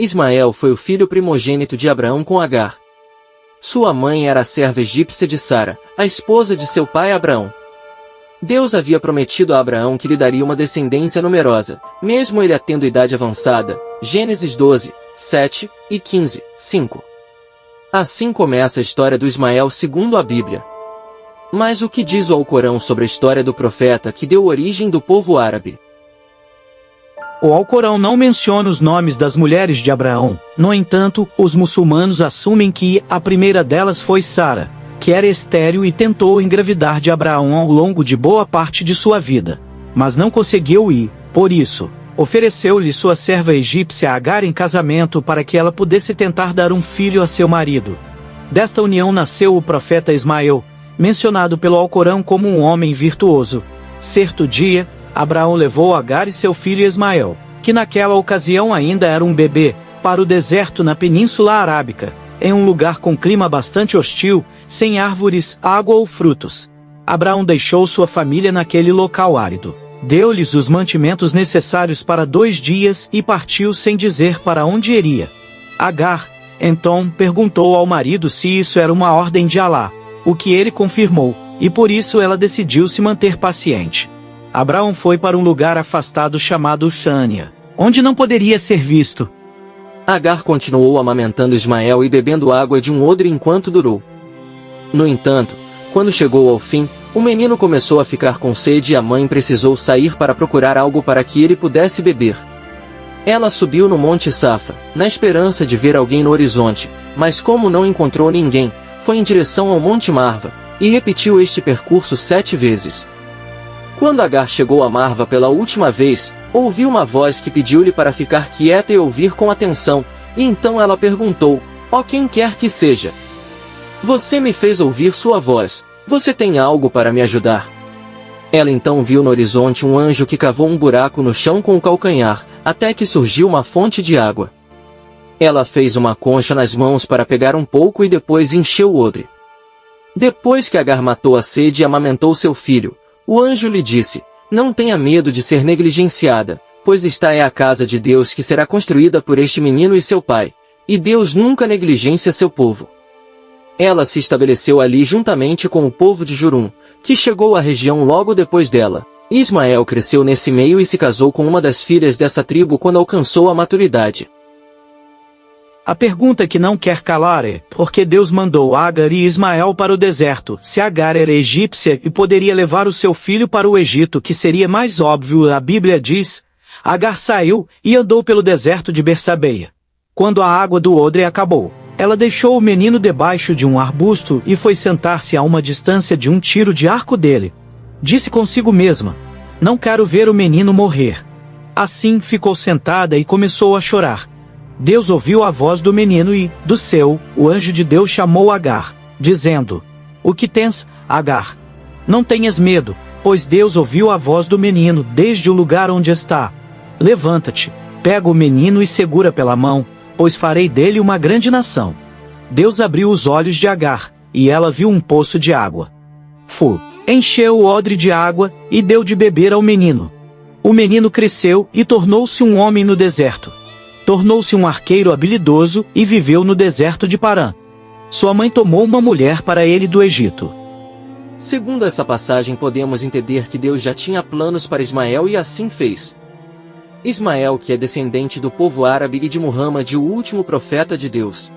Ismael foi o filho primogênito de Abraão com Agar. Sua mãe era a serva egípcia de Sara, a esposa de seu pai Abraão. Deus havia prometido a Abraão que lhe daria uma descendência numerosa, mesmo ele tendo idade avançada. Gênesis 12, 7 e 15, 5. Assim começa a história do Ismael segundo a Bíblia. Mas o que diz o Alcorão sobre a história do profeta que deu origem do povo árabe? O Alcorão não menciona os nomes das mulheres de Abraão. No entanto, os muçulmanos assumem que a primeira delas foi Sara, que era estéril e tentou engravidar de Abraão ao longo de boa parte de sua vida. Mas não conseguiu e, por isso, ofereceu-lhe sua serva egípcia Agar em casamento para que ela pudesse tentar dar um filho a seu marido. Desta união nasceu o profeta Ismael, mencionado pelo Alcorão como um homem virtuoso. Certo dia, Abraão levou Agar e seu filho Ismael, que naquela ocasião ainda era um bebê, para o deserto na Península Arábica, em um lugar com clima bastante hostil, sem árvores, água ou frutos. Abraão deixou sua família naquele local árido. Deu-lhes os mantimentos necessários para 2 dias e partiu sem dizer para onde iria. Agar, então, perguntou ao marido se isso era uma ordem de Alá, o que ele confirmou, e por isso ela decidiu se manter paciente. Abraão foi para um lugar afastado chamado Xânia, onde não poderia ser visto. Agar continuou amamentando Ismael e bebendo água de um odre enquanto durou. No entanto, quando chegou ao fim, o menino começou a ficar com sede e a mãe precisou sair para procurar algo para que ele pudesse beber. Ela subiu no Monte Safa, na esperança de ver alguém no horizonte, mas como não encontrou ninguém, foi em direção ao Monte Marva, e repetiu este percurso 7 vezes. Quando Agar chegou a Marva pela última vez, ouviu uma voz que pediu-lhe para ficar quieta e ouvir com atenção, e então ela perguntou: ó quem quer que seja, você me fez ouvir sua voz, você tem algo para me ajudar? Ela então viu no horizonte um anjo que cavou um buraco no chão com o calcanhar, até que surgiu uma fonte de água. Ela fez uma concha nas mãos para pegar um pouco e depois encheu o odre. Depois que Agar matou a sede e amamentou seu filho, o anjo lhe disse: não tenha medo de ser negligenciada, pois esta é a casa de Deus que será construída por este menino e seu pai, e Deus nunca negligencia seu povo. Ela se estabeleceu ali juntamente com o povo de Jurum, que chegou à região logo depois dela. Ismael cresceu nesse meio e se casou com uma das filhas dessa tribo quando alcançou a maturidade. A pergunta que não quer calar é: por que Deus mandou Agar e Ismael para o deserto, se Agar era egípcia e poderia levar o seu filho para o Egito, que seria mais óbvio? A Bíblia diz: Agar saiu e andou pelo deserto de Bersabeia. Quando a água do odre acabou, ela deixou o menino debaixo de um arbusto e foi sentar-se a uma distância de um tiro de arco dele. Disse consigo mesma: não quero ver o menino morrer. Assim ficou sentada e começou a chorar. Deus ouviu a voz do menino e, do céu, o anjo de Deus chamou Agar, dizendo: o que tens, Agar? Não tenhas medo, pois Deus ouviu a voz do menino desde o lugar onde está. Levanta-te, pega o menino e segura pela mão, pois farei dele uma grande nação. Deus abriu os olhos de Agar, e ela viu um poço de água. Encheu o odre de água, e deu de beber ao menino. O menino cresceu e tornou-se um homem no deserto. Tornou-se um arqueiro habilidoso e viveu no deserto de Parã. Sua mãe tomou uma mulher para ele do Egito. Segundo essa passagem podemos entender que Deus já tinha planos para Ismael e assim fez. Ismael, que é descendente do povo árabe e de Muhammad, o último profeta de Deus.